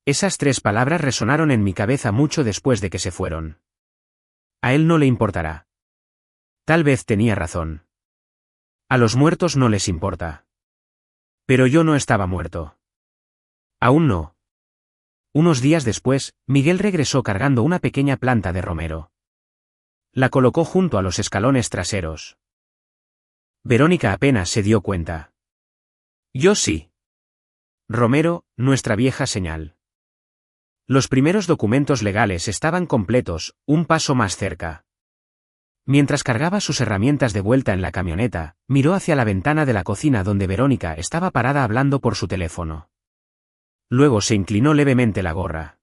A: Esas 3 palabras resonaron en mi cabeza mucho después de que se fueron. A él no le importará. Tal vez tenía razón. A los muertos no les importa. Pero yo no estaba muerto. Aún no. Unos días después, Miguel regresó cargando una pequeña planta de romero. La colocó junto a los escalones traseros. Verónica apenas se dio cuenta. Yo sí. Romero, nuestra vieja señal. Los primeros documentos legales estaban completos, un paso más cerca. Mientras cargaba sus herramientas de vuelta en la camioneta, miró hacia la ventana de la cocina donde Verónica estaba parada hablando por su teléfono. Luego se inclinó levemente la gorra.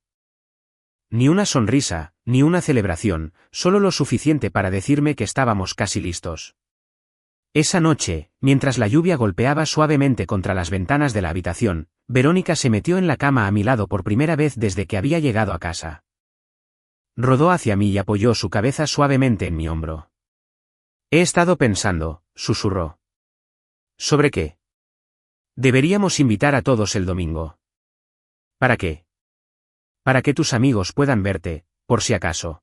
A: Ni una sonrisa, ni una celebración, solo lo suficiente para decirme que estábamos casi listos. Esa noche, mientras la lluvia golpeaba suavemente contra las ventanas de la habitación, Verónica se metió en la cama a mi lado por primera vez desde que había llegado a casa. Rodó hacia mí y apoyó su cabeza suavemente en mi hombro. He estado pensando, susurró. ¿Sobre qué? Deberíamos invitar a todos el domingo. ¿Para qué? Para que tus amigos puedan verte, por si acaso.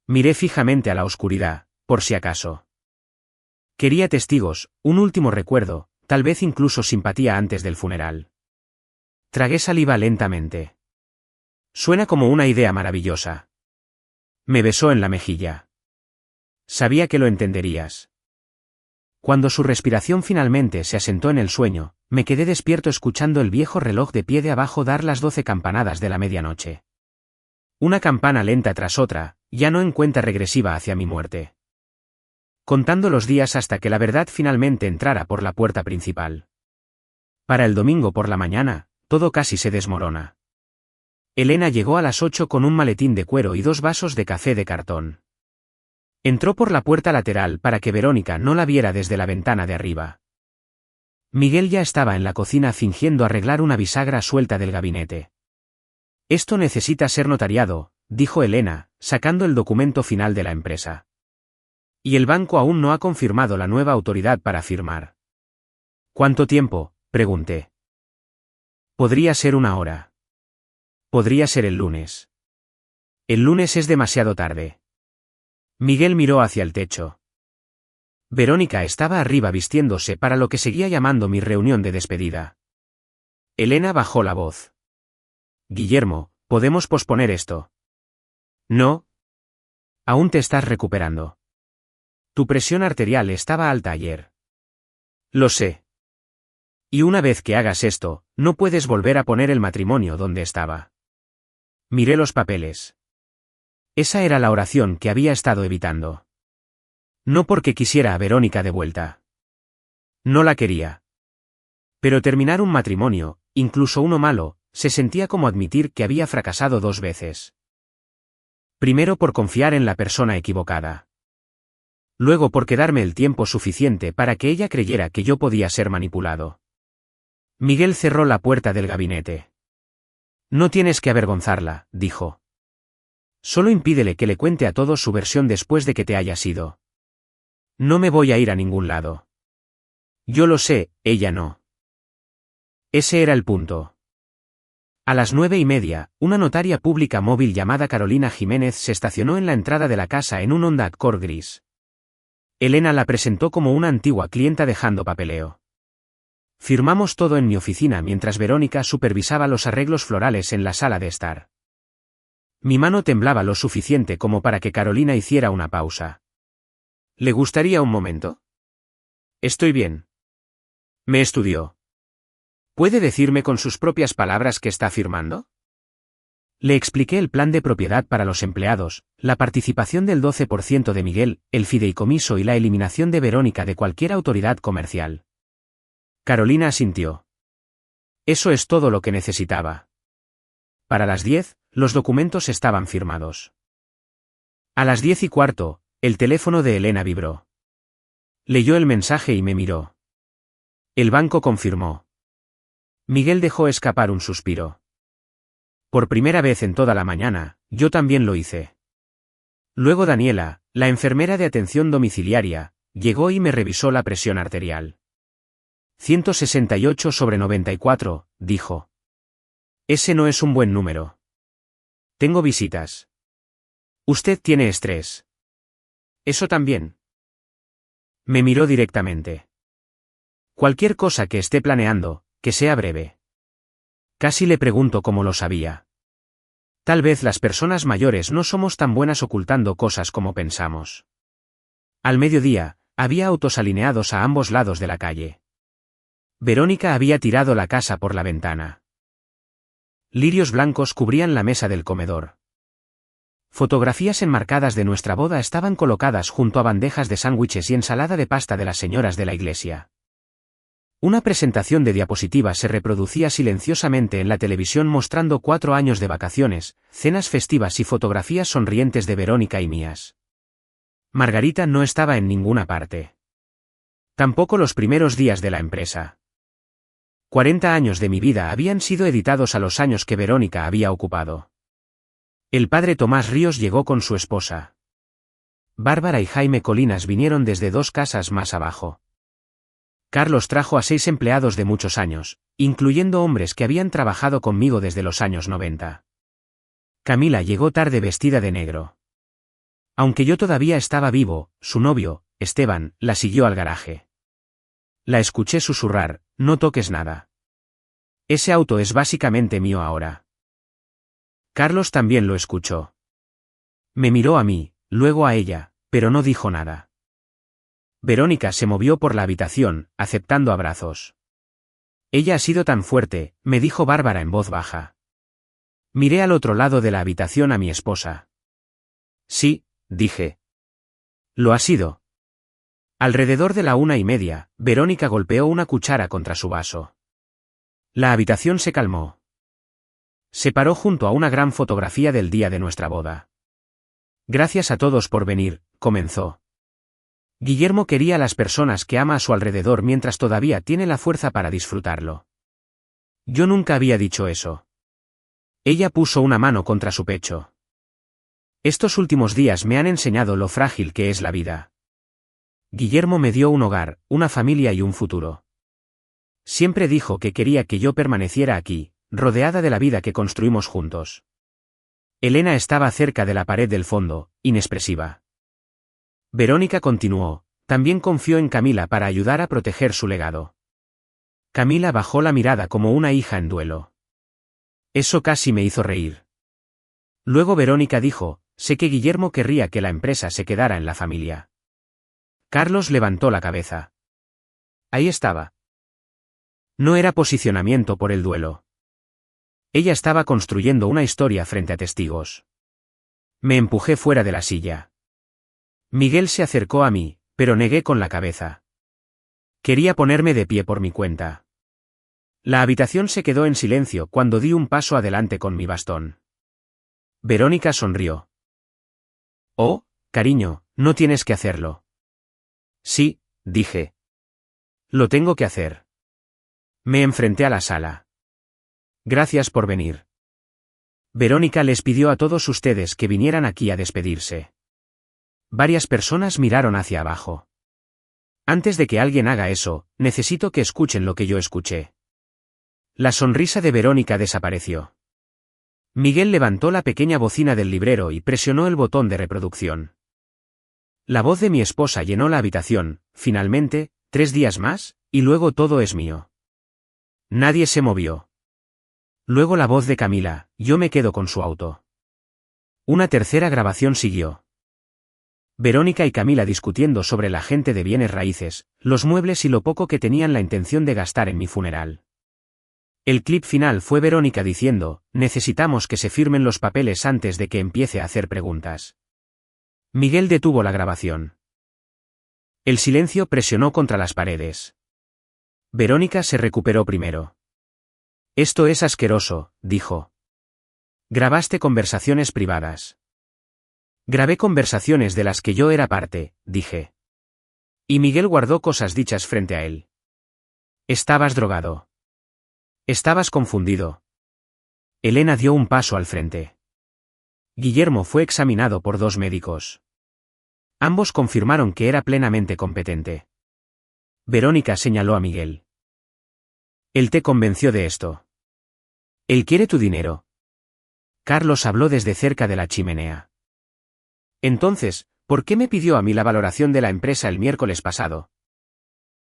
A: Miré fijamente a la oscuridad, por si acaso. Quería testigos, un último recuerdo, tal vez incluso simpatía antes del funeral. Tragué saliva lentamente. Suena como una idea maravillosa. Me besó en la mejilla. Sabía que lo entenderías. Cuando su respiración finalmente se asentó en el sueño, me quedé despierto escuchando el viejo reloj de pie de abajo dar las 12 campanadas de la medianoche. Una campana lenta tras otra, ya no en cuenta regresiva hacia mi muerte. Contando los días hasta que la verdad finalmente entrara por la puerta principal. Para el domingo por la mañana, todo casi se desmorona. Elena llegó a las 8 con un maletín de cuero y 2 vasos de café de cartón. Entró por la puerta lateral para que Verónica no la viera desde la ventana de arriba. Miguel ya estaba en la cocina fingiendo arreglar una bisagra suelta del gabinete. Esto necesita ser notariado, dijo Elena, sacando el documento final de la empresa. Y el banco aún no ha confirmado la nueva autoridad para firmar. ¿Cuánto tiempo?, pregunté. Podría ser 1 hora. Podría ser el lunes. El lunes es demasiado tarde. Miguel miró hacia el techo. Verónica estaba arriba vistiéndose para lo que seguía llamando mi reunión de despedida. Elena bajó la voz. Guillermo, ¿podemos posponer esto? No. Aún te estás recuperando. Tu presión arterial estaba alta ayer. Lo sé. Y una vez que hagas esto, no puedes volver a poner el matrimonio donde estaba. Miré los papeles. Esa era la oración que había estado evitando. No porque quisiera a Verónica de vuelta. No la quería. Pero terminar un matrimonio, incluso uno malo, se sentía como admitir que había fracasado 2 veces. Primero por confiar en la persona equivocada. Luego por quedarme el tiempo suficiente para que ella creyera que yo podía ser manipulado. Miguel cerró la puerta del gabinete. No tienes que avergonzarla, dijo. Solo impídele que le cuente a todos su versión después de que te hayas ido. No me voy a ir a ningún lado. Yo lo sé, ella no. Ese era el punto. A las 9:30, una notaria pública móvil llamada Carolina Jiménez se estacionó en la entrada de la casa en un Honda Accord gris. Elena la presentó como una antigua clienta dejando papeleo. Firmamos todo en mi oficina mientras Verónica supervisaba los arreglos florales en la sala de estar. Mi mano temblaba lo suficiente como para que Carolina hiciera una pausa. ¿Le gustaría un momento? Estoy bien. Me estudió. ¿Puede decirme con sus propias palabras qué está firmando? Le expliqué el plan de propiedad para los empleados, la participación del 12% de Miguel, el fideicomiso y la eliminación de Verónica de cualquier autoridad comercial. Carolina asintió. Eso es todo lo que necesitaba. Para las 10, los documentos estaban firmados. A las 10:15, el teléfono de Elena vibró. Leyó el mensaje y me miró. El banco confirmó. Miguel dejó escapar un suspiro. Por primera vez en toda la mañana, yo también lo hice. Luego Daniela, la enfermera de atención domiciliaria, llegó y me revisó la presión arterial. 168/94, dijo. Ese no es un buen número. Tengo visitas. Usted tiene estrés. ¿Eso también? Me miró directamente. Cualquier cosa que esté planeando, que sea breve. Casi le pregunto cómo lo sabía. Tal vez las personas mayores no somos tan buenas ocultando cosas como pensamos. Al mediodía, había autos alineados a ambos lados de la calle. Verónica había tirado la casa por la ventana. Lirios blancos cubrían la mesa del comedor. Fotografías enmarcadas de nuestra boda estaban colocadas junto a bandejas de sándwiches y ensalada de pasta de las señoras de la iglesia. Una presentación de diapositivas se reproducía silenciosamente en la televisión mostrando 4 años de vacaciones, cenas festivas y fotografías sonrientes de Verónica y mías. Margarita no estaba en ninguna parte. Tampoco los primeros días de la empresa. 40 años de mi vida habían sido editados a los años que Verónica había ocupado. El padre Tomás Ríos llegó con su esposa. Bárbara y Jaime Colinas vinieron desde 2 casas más abajo. Carlos trajo a 6 empleados de muchos años, incluyendo hombres que habían trabajado conmigo desde los años 90. Camila llegó tarde vestida de negro. Aunque yo todavía estaba vivo, su novio, Esteban, la siguió al garaje. La escuché susurrar, no toques nada. Ese auto es básicamente mío ahora. Carlos también lo escuchó. Me miró a mí, luego a ella, pero no dijo nada. Verónica se movió por la habitación, aceptando abrazos. Ella ha sido tan fuerte, me dijo Bárbara en voz baja. Miré al otro lado de la habitación a mi esposa. Sí, dije. Lo ha sido. Alrededor de la 1:30, Verónica golpeó una cuchara contra su vaso. La habitación se calmó. Se paró junto a una gran fotografía del día de nuestra boda. Gracias a todos por venir, comenzó. Guillermo quería a las personas que ama a su alrededor mientras todavía tiene la fuerza para disfrutarlo. Yo nunca había dicho eso. Ella puso una mano contra su pecho. Estos últimos días me han enseñado lo frágil que es la vida. Guillermo me dio un hogar, una familia y un futuro. Siempre dijo que quería que yo permaneciera aquí, rodeada de la vida que construimos juntos. Elena estaba cerca de la pared del fondo, inexpresiva. Verónica continuó, también confió en Camila para ayudar a proteger su legado. Camila bajó la mirada como una hija en duelo. Eso casi me hizo reír. Luego Verónica dijo, sé que Guillermo querría que la empresa se quedara en la familia. Carlos levantó la cabeza. Ahí estaba. No era posicionamiento por el duelo. Ella estaba construyendo una historia frente a testigos. Me empujé fuera de la silla. Miguel se acercó a mí, pero negué con la cabeza. Quería ponerme de pie por mi cuenta. La habitación se quedó en silencio cuando di un paso adelante con mi bastón. Verónica sonrió. Oh, cariño, no tienes que hacerlo. Sí, dije. Lo tengo que hacer. Me enfrenté a la sala. Gracias por venir. Verónica les pidió a todos ustedes que vinieran aquí a despedirse. Varias personas miraron hacia abajo. Antes de que alguien haga eso, necesito que escuchen lo que yo escuché. La sonrisa de Verónica desapareció. Miguel levantó la pequeña bocina del librero y presionó el botón de reproducción. La voz de mi esposa llenó la habitación, finalmente, 3 días más, y luego todo es mío. Nadie se movió. Luego la voz de Camila, yo me quedo con su auto. Una tercera grabación siguió. Verónica y Camila discutiendo sobre la gente de bienes raíces, los muebles y lo poco que tenían la intención de gastar en mi funeral. El clip final fue Verónica diciendo, necesitamos que se firmen los papeles antes de que empiece a hacer preguntas. Miguel detuvo la grabación. El silencio presionó contra las paredes. Verónica se recuperó primero. Esto es asqueroso, dijo. Grabaste conversaciones privadas. Grabé conversaciones de las que yo era parte, dije. Y Miguel guardó cosas dichas frente a él. Estabas drogado. Estabas confundido. Elena dio un paso al frente. Guillermo fue examinado por 2 médicos. Ambos confirmaron que era plenamente competente. Verónica señaló a Miguel. Él te convenció de esto. Él quiere tu dinero. Carlos habló desde cerca de la chimenea. Entonces, ¿por qué me pidió a mí la valoración de la empresa el miércoles pasado?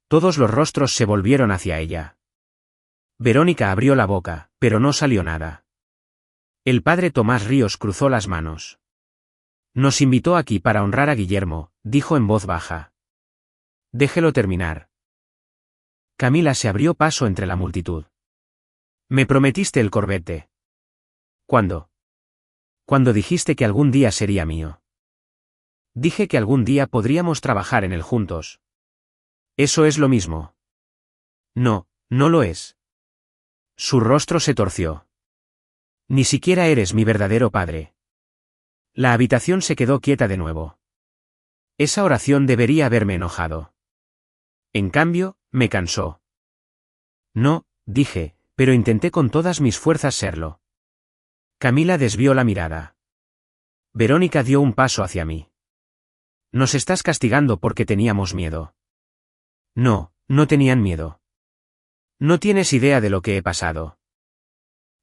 A: Todos los rostros se volvieron hacia ella. Verónica abrió la boca, pero no salió nada. El padre Tomás Ríos cruzó las manos. Nos invitó aquí para honrar a Guillermo, dijo en voz baja. Déjelo terminar. Camila se abrió paso entre la multitud. Me prometiste el Corvette. ¿Cuándo? Cuando dijiste que algún día sería mío. Dije que algún día podríamos trabajar en él juntos. Eso es lo mismo. No, no lo es. Su rostro se torció. Ni siquiera eres mi verdadero padre. La habitación se quedó quieta de nuevo. Esa oración debería haberme enojado. En cambio, me cansó. No, dije, pero intenté con todas mis fuerzas serlo. Camila desvió la mirada. Verónica dio un paso hacia mí. Nos estás castigando porque teníamos miedo. No, no tenían miedo. No tienes idea de lo que he pasado.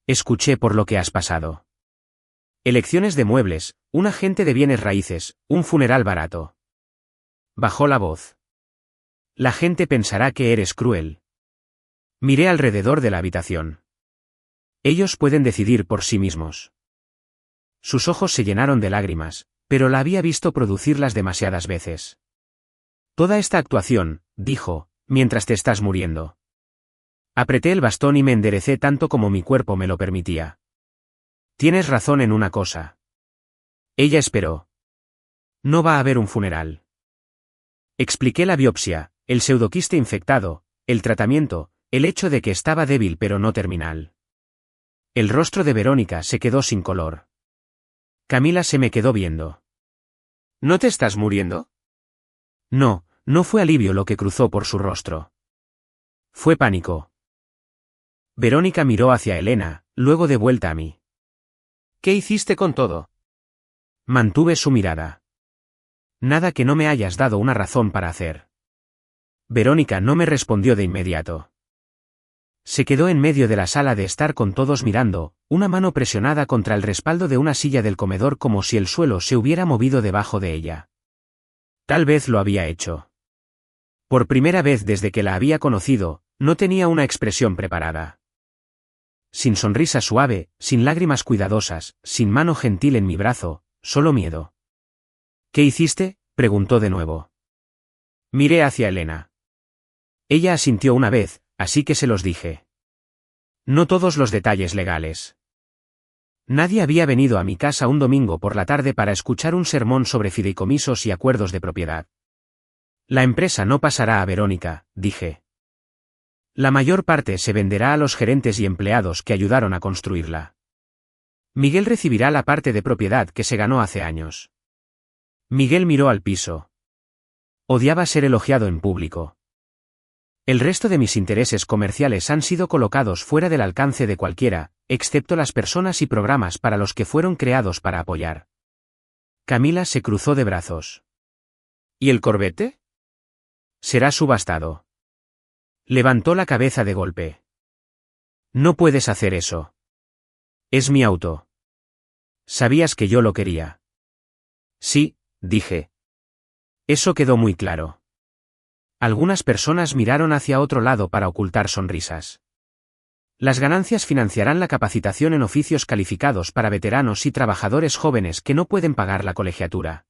A: Escuché por lo que has pasado. Elecciones de muebles, un agente de bienes raíces, un funeral barato. Bajó la voz. La gente pensará que eres cruel. Miré alrededor de la habitación. Ellos pueden decidir por sí mismos. Sus ojos se llenaron de lágrimas, pero la había visto producirlas demasiadas veces. Toda esta actuación, dijo, mientras te estás muriendo. Apreté el bastón y me enderecé tanto como mi cuerpo me lo permitía. Tienes razón en una cosa. Ella esperó. No va a haber un funeral. Expliqué la biopsia, el pseudoquiste infectado, el tratamiento, el hecho de que estaba débil pero no terminal. El rostro de Verónica se quedó sin color. Camila se me quedó viendo. ¿No te estás muriendo? No, no fue alivio lo que cruzó por su rostro. Fue pánico. Verónica miró hacia Elena, luego de vuelta a mí. ¿Qué hiciste con todo? Mantuve su mirada. Nada que no me hayas dado una razón para hacer. Verónica no me respondió de inmediato. Se quedó en medio de la sala de estar con todos mirando, una mano presionada contra el respaldo de una silla del comedor como si el suelo se hubiera movido debajo de ella. Tal vez lo había hecho. Por primera vez desde que la había conocido, no tenía una expresión preparada. Sin sonrisa suave, sin lágrimas cuidadosas, sin mano gentil en mi brazo, solo miedo. ¿Qué hiciste?, preguntó de nuevo. Miré hacia Elena. Ella asintió una vez, así que se los dije. No todos los detalles legales. Nadie había venido a mi casa un domingo por la tarde para escuchar un sermón sobre fideicomisos y acuerdos de propiedad. La empresa no pasará a Verónica, dije. La mayor parte se venderá a los gerentes y empleados que ayudaron a construirla. Miguel recibirá la parte de propiedad que se ganó hace años. Miguel miró al piso. Odiaba ser elogiado en público. El resto de mis intereses comerciales han sido colocados fuera del alcance de cualquiera, excepto las personas y programas para los que fueron creados para apoyar. Camila se cruzó de brazos. ¿Y el Corvette? Será subastado. Levantó la cabeza de golpe. No puedes hacer eso. Es mi auto. Sabías que yo lo quería. Sí, dije. Eso quedó muy claro. Algunas personas miraron hacia otro lado para ocultar sonrisas. Las ganancias financiarán la capacitación en oficios calificados para veteranos y trabajadores jóvenes que no pueden pagar la colegiatura.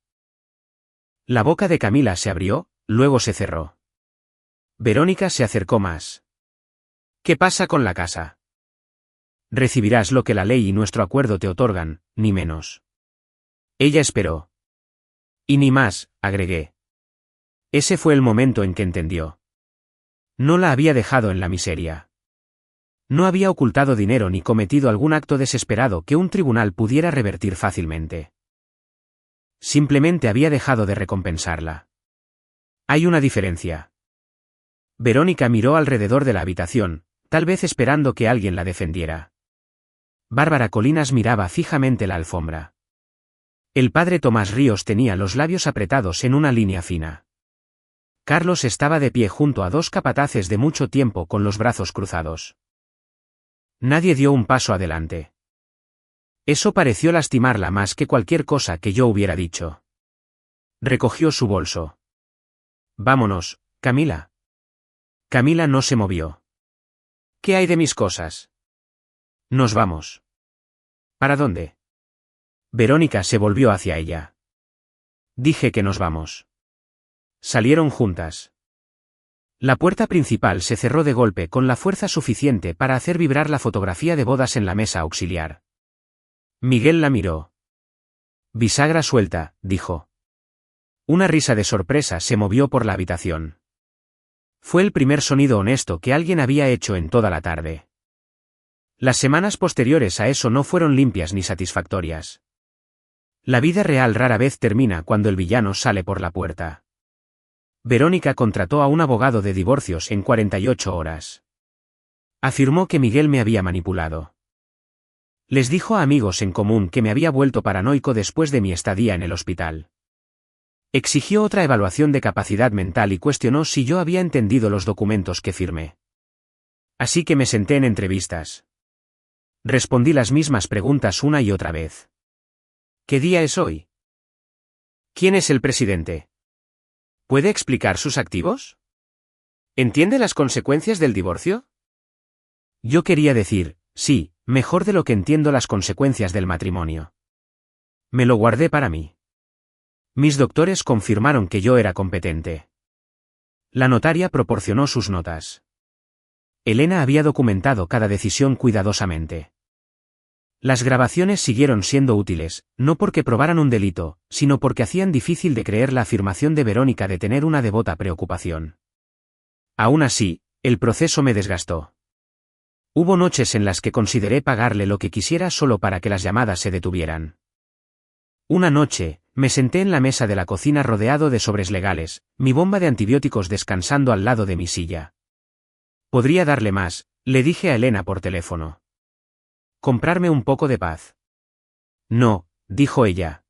A: La boca de Camila se abrió, luego se cerró. Verónica se acercó más. ¿Qué pasa con la casa? Recibirás lo que la ley y nuestro acuerdo te otorgan, ni menos. Ella esperó. Y ni más, agregué. Ese fue el momento en que entendió. No la había dejado en la miseria. No había ocultado dinero ni cometido algún acto desesperado que un tribunal pudiera revertir fácilmente. Simplemente había dejado de recompensarla. Hay una diferencia. Verónica miró alrededor de la habitación, tal vez esperando que alguien la defendiera. Bárbara Colinas miraba fijamente la alfombra. El padre Tomás Ríos tenía los labios apretados en una línea fina. Carlos estaba de pie junto a dos capataces de mucho tiempo con los brazos cruzados. Nadie dio un paso adelante. Eso pareció lastimarla más que cualquier cosa que yo hubiera dicho. Recogió su bolso. Vámonos, Camila. Camila no se movió. ¿Qué hay de mis cosas? Nos vamos. ¿Para dónde? Verónica se volvió hacia ella. Dije que nos vamos. Salieron juntas. La puerta principal se cerró de golpe con la fuerza suficiente para hacer vibrar la fotografía de bodas en la mesa auxiliar. Miguel la miró. Bisagra suelta, dijo. Una risa de sorpresa se movió por la habitación. Fue el primer sonido honesto que alguien había hecho en toda la tarde. Las semanas posteriores a eso no fueron limpias ni satisfactorias. La vida real rara vez termina cuando el villano sale por la puerta. Verónica contrató a un abogado de divorcios en 48 horas. Afirmó que Miguel me había manipulado. Les dijo a amigos en común que me había vuelto paranoico después de mi estadía en el hospital. Exigió otra evaluación de capacidad mental y cuestionó si yo había entendido los documentos que firmé. Así que me senté en entrevistas. Respondí las mismas preguntas una y otra vez. ¿Qué día es hoy? ¿Quién es el presidente? ¿Puede explicar sus activos? ¿Entiende las consecuencias del divorcio? Yo quería decir, sí, mejor de lo que entiendo las consecuencias del matrimonio. Me lo guardé para mí. Mis doctores confirmaron que yo era competente. La notaria proporcionó sus notas. Elena había documentado cada decisión cuidadosamente. Las grabaciones siguieron siendo útiles, no porque probaran un delito, sino porque hacían difícil de creer la afirmación de Verónica de tener una devota preocupación. Aún así, el proceso me desgastó. Hubo noches en las que consideré pagarle lo que quisiera solo para que las llamadas se detuvieran. Una noche, me senté en la mesa de la cocina rodeado de sobres legales, mi bomba de antibióticos descansando al lado de mi silla. Podría darle más, le dije a Elena por teléfono. Comprarme un poco de paz. No, dijo ella.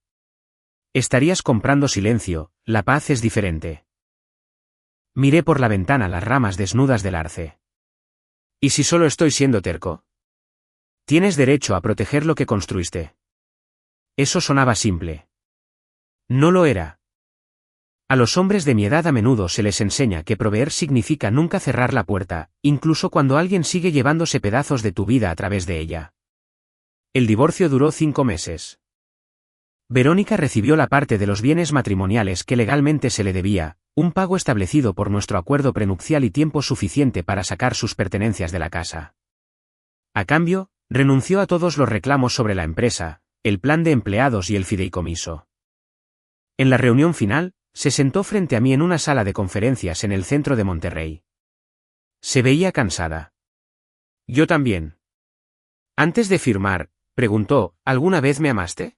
A: Estarías comprando silencio, la paz es diferente. Miré por la ventana las ramas desnudas del arce. ¿Y si solo estoy siendo terco? Tienes derecho a proteger lo que construiste. Eso sonaba simple. No lo era. A los hombres de mi edad a menudo se les enseña que proveer significa nunca cerrar la puerta, incluso cuando alguien sigue llevándose pedazos de tu vida a través de ella. El divorcio duró 5 meses. Verónica recibió la parte de los bienes matrimoniales que legalmente se le debía, un pago establecido por nuestro acuerdo prenupcial y tiempo suficiente para sacar sus pertenencias de la casa. A cambio, renunció a todos los reclamos sobre la empresa, el plan de empleados y el fideicomiso. En la reunión final, se sentó frente a mí en una sala de conferencias en el centro de Monterrey. Se veía cansada. Yo también. Antes de firmar, preguntó, ¿alguna vez me amaste?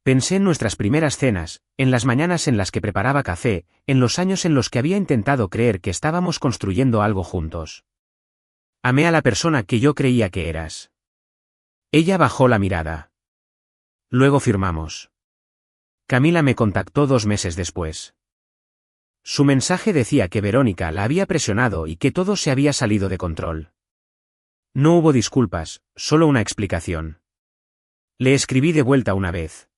A: Pensé en nuestras primeras cenas, en las mañanas en las que preparaba café, en los años en los que había intentado creer que estábamos construyendo algo juntos. Amé a la persona que yo creía que eras. Ella bajó la mirada. Luego firmamos. Camila me contactó 2 meses después. Su mensaje decía que Verónica la había presionado y que todo se había salido de control. No hubo disculpas, solo una explicación. Le escribí de vuelta una vez.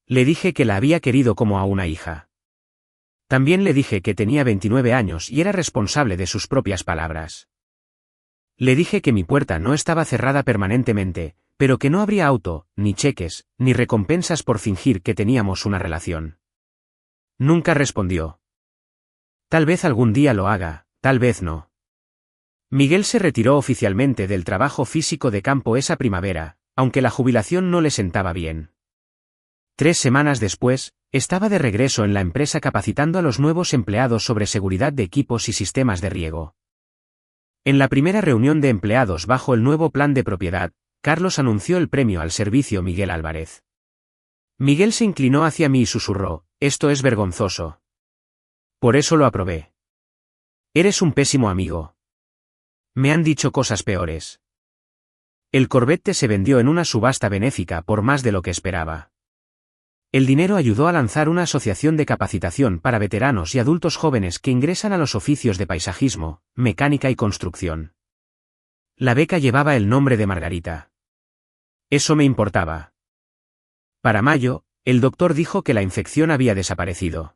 A: Le dije que la había querido como a una hija. También le dije que tenía 29 años y era responsable de sus propias palabras. Le dije que mi puerta no estaba cerrada permanentemente, pero que no habría auto, ni cheques, ni recompensas por fingir que teníamos una relación. Nunca respondió. Tal vez algún día lo haga, tal vez no. Miguel se retiró oficialmente del trabajo físico de campo esa primavera, aunque la jubilación no le sentaba bien. 3 semanas después, estaba de regreso en la empresa capacitando a los nuevos empleados sobre seguridad de equipos y sistemas de riego. En la primera reunión de empleados bajo el nuevo plan de propiedad, Carlos anunció el premio al servicio Miguel Álvarez. Miguel se inclinó hacia mí y susurró, «Esto es vergonzoso». Por eso lo aprobé. Eres un pésimo amigo. Me han dicho cosas peores. El Corvette se vendió en una subasta benéfica por más de lo que esperaba. El dinero ayudó a lanzar una asociación de capacitación para veteranos y adultos jóvenes que ingresan a los oficios de paisajismo, mecánica y construcción. La beca llevaba el nombre de Margarita. Eso me importaba. Para mayo, el doctor dijo que la infección había desaparecido.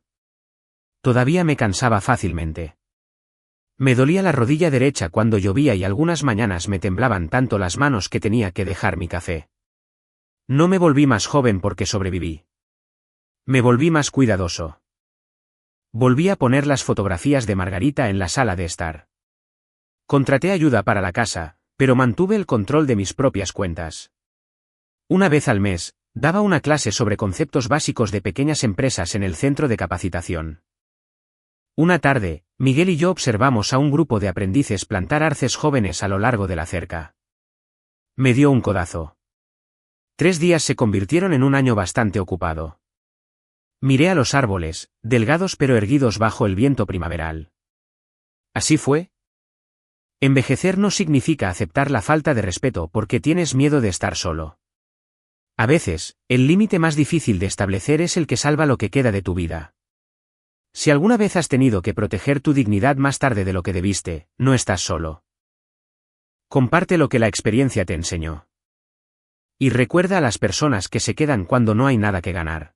A: Todavía me cansaba fácilmente. Me dolía la rodilla derecha cuando llovía y algunas mañanas me temblaban tanto las manos que tenía que dejar mi café. No me volví más joven porque sobreviví. Me volví más cuidadoso. Volví a poner las fotografías de Margarita en la sala de estar. Contraté ayuda para la casa, pero mantuve el control de mis propias cuentas. Una vez al mes, daba una clase sobre conceptos básicos de pequeñas empresas en el centro de capacitación. Una tarde, Miguel y yo observamos a un grupo de aprendices plantar arces jóvenes a lo largo de la cerca. Me dio un codazo. 3 días se convirtieron en un año bastante ocupado. Miré a los árboles, delgados pero erguidos bajo el viento primaveral. ¿Así fue? Envejecer no significa aceptar la falta de respeto porque tienes miedo de estar solo. A veces, el límite más difícil de establecer es el que salva lo que queda de tu vida. Si alguna vez has tenido que proteger tu dignidad más tarde de lo que debiste, no estás solo. Comparte lo que la experiencia te enseñó. Y recuerda a las personas que se quedan cuando no hay nada que ganar.